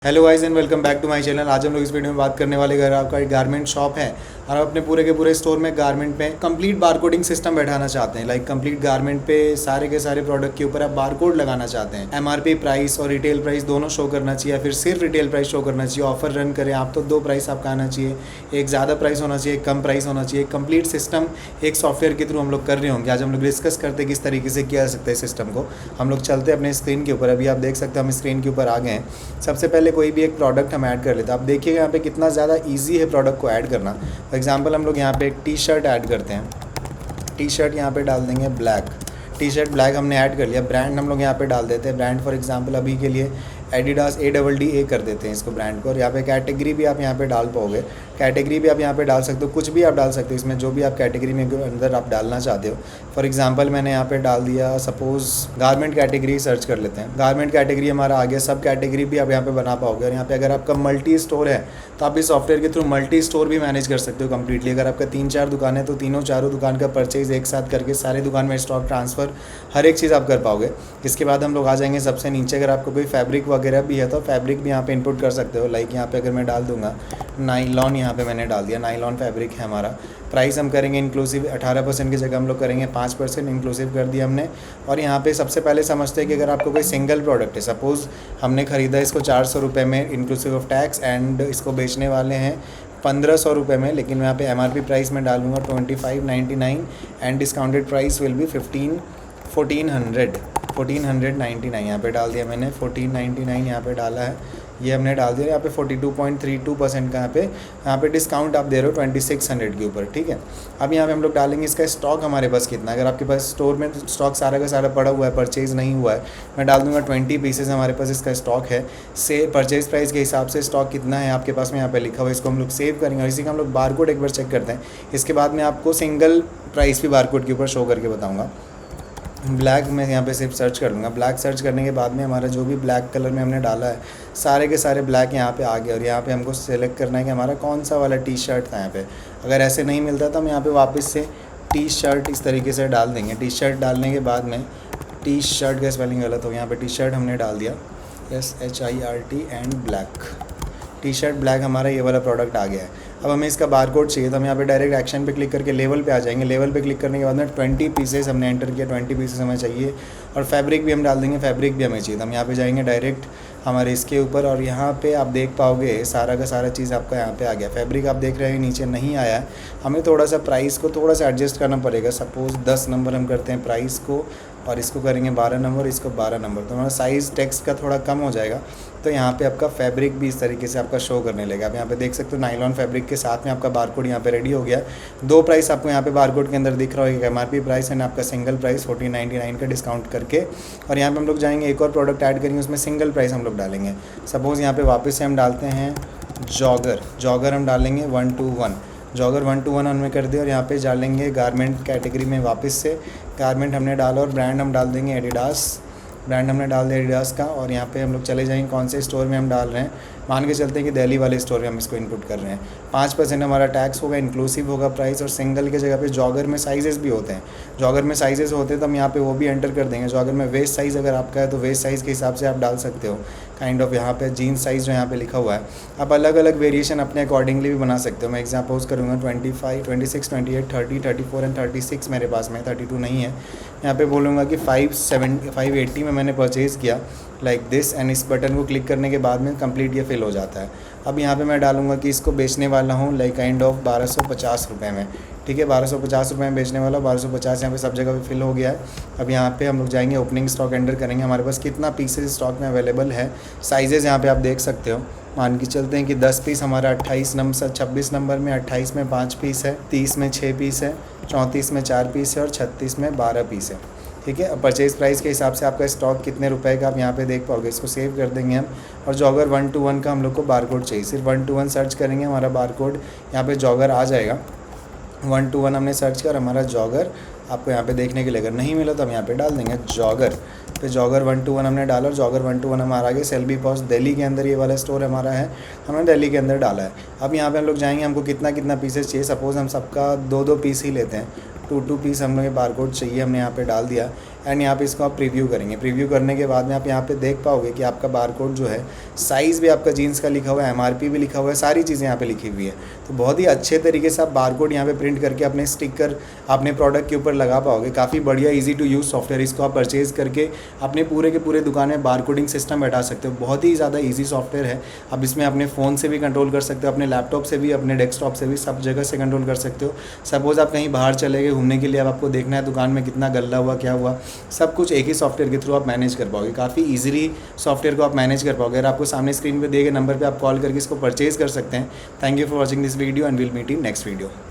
Hello guys and welcome back to my channel. आज हम लोग इस वीडियो में बात करने वाले, अगर आपका एक गारमेंट शॉप है और आप अपने पूरे के पूरे स्टोर में गारमेंट में कंप्लीट बारकोडिंग सिस्टम बैठाना चाहते हैं, लाइक कंप्लीट गारमेंट पे सारे के सारे प्रोडक्ट के ऊपर आप बारकोड लगाना चाहते हैं, एमआरपी प्राइस और रिटेल प्राइस दोनों शो करना चाहिए, या फिर सिर्फ रिटेल प्राइस शो करना चाहिए, ऑफर रन करें आप तो दो प्राइस आपका आना चाहिए, एक ज़्यादा प्राइस होना चाहिए, एक कम प्राइस होना चाहिए, कंप्लीट सिस्टम एक सॉफ्टवेयर के थ्रू हम लोग कर रहे होंगे। आज हम लोग डिस्कस करते हैं किस तरीके से किया जा सकता है सिस्टम को। हम लोग चलते हैं अपने स्क्रीन के ऊपर। अभी आप देख सकते हैं हम स्क्रीन के ऊपर आ गए हैं। सबसे पहले कोई भी एक प्रोडक्ट हम ऐड कर लेते हैं। आप देखिएगा यहाँ पे कितना ज़्यादा इजी है प्रोडक्ट को ऐड करना। फॉर एग्जांपल हम लोग यहाँ पे एक टी शर्ट ऐड करते हैं। टी शर्ट यहाँ पे डाल देंगे ब्लैक। टी शर्ट ब्लैक हमने ऐड कर लिया। ब्रांड हम लोग यहाँ पे डाल देते हैं। ब्रांड फॉर एग्जांपल अभी के लिए एडिडास ADDA कर देते हैं इसको ब्रांड को। और यहाँ पे कैटेगरी भी आप यहाँ पे डाल पाओगे। कैटेगरी भी आप यहाँ पे डाल सकते हो, कुछ भी आप डाल सकते हो इसमें, जो भी आप कैटेगरी में अंदर आप डालना चाहते हो। फॉर एग्जांपल मैंने यहाँ पे डाल दिया, सपोज गारमेंट कैटेगरी सर्च कर लेते हैं। गारमेंट कैटेगरी हमारा आ गया। सब कैटेगरी भी आप यहाँ पे बना पाओगे। और यहाँ पे अगर आपका मल्टी स्टोर है तो आप इस सॉफ्टवेयर के थ्रू मल्टी स्टोर भी मैनेज कर सकते हो कम्प्लीटली। अगर आपका 3-4 दुकान है तो तीनों चारों दुकान का परचेज एक साथ करके सारे दुकान में स्टॉक ट्रांसफ़र हर एक चीज़ आप कर पाओगे। इसके बाद हम लोग आ जाएंगे सबसे नीचे। अगर आपको कोई फैब्रिक वगैरह भी है तो फैब्रिक भी यहाँ पे इनपुट कर सकते हो। लाइक यहाँ पे अगर मैं डाल दूंगा नाइलॉन, यहाँ पे मैंने डाल दिया नाइलॉन फैब्रिक है हमारा। प्राइस हम करेंगे इंक्लूसिव 18% की जगह हम लोग करेंगे 5% इंक्लूसिव कर दिया हमने। और यहाँ पे सबसे पहले समझते हैं कि अगर आपको कोई सिंगल प्रोडक्ट है, सपोज़ हमने ख़रीदा इसको 400 रुपये में इंक्लूसिव ऑफ टैक्स, एंड इसको बेचने वाले हैं 1500 रुपये में, लेकिन मैं यहाँ पे MRP प्राइस में डालूंगा 2599 and discounted price will be 1499 यहाँ पे डाल दिया मैंने। 1499 यहाँ पे डाला है, ये हमने डाल दिया। यहाँ पे 42.32% का यहाँ पे डिस्काउंट आप दे रहे हो 2600 के ऊपर, ठीक है। अब यहाँ पे हम लोग डालेंगे इसका स्टॉक हमारे पास कितना है। अगर आपके पास स्टोर में स्टॉक सारा का सारा पड़ा हुआ है, परचेज़ नहीं हुआ है, मैं डाल दूंगा 20 पीसेस हमारे पास इसका स्टॉक है। से परचेज़ प्राइस के हिसाब से स्टॉक कितना है आपके पास में यहाँ पे लिखा हुआ है, इसको हम लोग सेव करेंगे। और इसी का हम लोग बारकोड एक बार चेक करते हैं। इसके बाद मैं आपको सिंगल प्राइस भी बारकोड के ऊपर शो करके बताऊँगा। ब्लैक में यहाँ पे सिर्फ सर्च कर लूँगा। ब्लैक सर्च करने के बाद में हमारा जो भी ब्लैक कलर में हमने डाला है सारे के सारे ब्लैक यहाँ पे आ गए। और यहाँ पे हमको सेलेक्ट करना है कि हमारा कौन सा वाला टी शर्ट था यहाँ पे। अगर ऐसे नहीं मिलता तो हम यहाँ पे वापस से टी शर्ट इस तरीके से डाल देंगे। टी शर्ट डालने के बाद में टी शर्ट का स्पेलिंग गलत हो गया, यहाँ पे टी शर्ट हमने डाल दिया SHIRT and black. T shirt black हमारा ये वाला प्रोडक्ट आ गया है। अब हमें इसका बारकोड चाहिए तो हम यहाँ पे डायरेक्ट एक्शन पे क्लिक करके लेवल पे आ जाएंगे। लेवल पे क्लिक करने के बाद में 20 पीसेस हमने एंटर किया, 20 पीसेस हमें चाहिए। और फैब्रिक भी हम डाल देंगे, फैब्रिक भी हमें चाहिए। तो हम यहाँ पे जाएंगे डायरेक्ट हमारे इसके ऊपर, और यहाँ पे आप देख पाओगे सारा का सारा चीज़ आपका यहाँ पे आ गया। फैब्रिक आप देख रहे हैं नीचे नहीं आया है, हमें थोड़ा सा प्राइस को थोड़ा सा एडजस्ट करना पड़ेगा। सपोज़ 10 नंबर हम करते हैं प्राइस को, और इसको करेंगे 12 नंबर, इसको 12 नंबर, तो हमारा साइज़ टेक्स्ट का थोड़ा कम हो जाएगा। तो यहाँ पे आपका फैब्रिक भी इस तरीके से आपका शो करने लगेगा। आप यहाँ पे देख सकते हो नाइलॉन फैब्रिक के साथ में आपका बारकोड यहाँ पे रेडी हो गया। दो प्राइस आपको यहाँ पे बारकोड के अंदर दिख रहा होगा, MRP प्राइस एंड आपका सिंगल प्राइस 1499 का डिस्काउंट करके। और यहाँ पे हम लोग जाएंगे एक और प्रोडक्ट ऐड करेंगे, उसमें सिंगल प्राइस हम लोग डालेंगे। सपोज़ यहाँ पे वापस से हम डालते हैं जॉगर हम डालेंगे 121। जॉगर 121 हमने कर दिया। और यहाँ पे डालेंगे गारमेंट कैटेगरी में, वापस से गारमेंट हमने डाला। और ब्रांड हम डाल देंगे एडिडास। ब्रांड हमने डाल दिया एडिडास का। और यहाँ पे हम लोग चले जाएंगे कौन से स्टोर में हम डाल रहे हैं। मान के चलते हैं कि दिल्ली वाले स्टोर में हम इसको इनपुट कर रहे हैं। 5% हमारा टैक्स होगा, इंक्लूसिव होगा प्राइस। और सिंगल के जगह पे जॉगर में साइजेस भी होते हैं। जॉगर में साइजेस होते हैं तो हम यहाँ पे वो भी एंटर कर देंगे। जॉगर में वेस्ट साइज़ अगर आपका है तो वेस्ट साइज़ के हिसाब से आप डाल सकते हो। काइंड ऑफ यहाँ पे जीन्स साइज़ जो यहाँ पे लिखा हुआ है, आप अलग अलग वेरिएशन अपने अकॉर्डिंगली भी बना सकते हो। मैं एग्जाम्पल करूँगा 25, 26, 28, 30, 34 एंड 36 मेरे पास में, 32 नहीं है। यहाँ पे बोलूँगा कि 580 में मैंने परचेज़ किया, लाइक दिस। एंड इस बटन को क्लिक करने के बाद में कंप्लीट ये फिल हो जाता है। अब यहाँ पे मैं डालूंगा कि इसको बेचने वाला हूँ लाइक काइंड ऑफ 1250 रुपये में, ठीक है। 1250 रुपये में बेचने वाला, 1250 यहाँ पे सब जगह पे फिल हो गया है। अब यहाँ पे हम लोग जाएंगे ओपनिंग स्टॉक एंटर करेंगे, हमारे पास कितना पीसेस स्टॉक में अवेलेबल है। साइजेज़ यहाँ पे आप देख सकते हो। मान के चलते हैं कि 10 पीस हमारा 28 नंबर 26 नंबर में, 28 में 5 पीस है, 30 में 6 पीस है, 34 में 4 पीस है और 36 में 12 पीस है, ठीक है। अब परचेज़ प्राइस के हिसाब से आपका स्टॉक कितने रुपए का आप यहाँ पे देख पाओगे। इसको सेव कर देंगे हम। और जॉगर 121 का हम लोग को बारकोड चाहिए, सिर्फ 121 सर्च करेंगे, हमारा बारकोड यहाँ पे जॉगर आ जाएगा। 121 हमने सर्च कर, हमारा जॉगर आपको यहाँ पे देखने के लिए अगर नहीं मिला तो हम यहाँ पे डाल देंगे जॉगर। फिर जॉगर 121 हमने डाला और जॉगर 121 हमारा आगे सेल्बी पॉस्ट दिल्ली के अंदर ये वाला स्टोर हमारा है, हमने दिल्ली के अंदर डाला है। अब यहाँ पे हम लोग जाएंगे, हमको कितना कितना पीसेस चाहिए। सपोज़ हम सबका 2-2 पीस ही लेते हैं, 2 पीस हम लोग ये बारकोड चाहिए, हमने यहाँ पे डाल दिया। एंड यहाँ पे इसको आप प्रीव्यू करेंगे। प्रीव्यू करने के बाद में आप यहाँ पे देख पाओगे कि आपका बारकोड जो है, साइज़ भी आपका जीन्स का लिखा हुआ है, MRP भी लिखा हुआ है, सारी चीज़ें यहाँ पे लिखी हुई है। तो बहुत ही अच्छे तरीके से आप बारकोड यहाँ पे प्रिंट करके अपने स्टिकर अपने प्रोडक्ट के ऊपर लगा पाओगे। काफ़ी बढ़िया ईजी टू यूज़ सॉफ्टवेयर। इसको आप परचेज़ करके अपने पूरे के पूरे दुकान में बारकोडिंग सिस्टम बैठा सकते हो। बहुत ही ज़्यादा ईजी सॉफ्टवेयर है। आप इसमें अपने फ़ोन से भी कंट्रोल कर सकते हो, अपने लैपटॉप से भी, अपने डेस्कटॉप से भी, सब जगह से कंट्रोल कर सकते हो। सपोज़ आप कहीं बाहर चले गए घूमने के लिए, अब आपको देखना है दुकान में कितना गल्ला हुआ, क्या हुआ, सब कुछ एक ही सॉफ्टवेयर के थ्रू आप मैनेज कर पाओगे। काफ़ी ईजिली सॉफ्टवेयर को आप मैनेज कर पाओगे। अगर आपको सामने स्क्रीन पे दिए गए नंबर पे आप कॉल करके इसको परचेज़ कर सकते हैं। Thank you for watching this video and will meet in next video.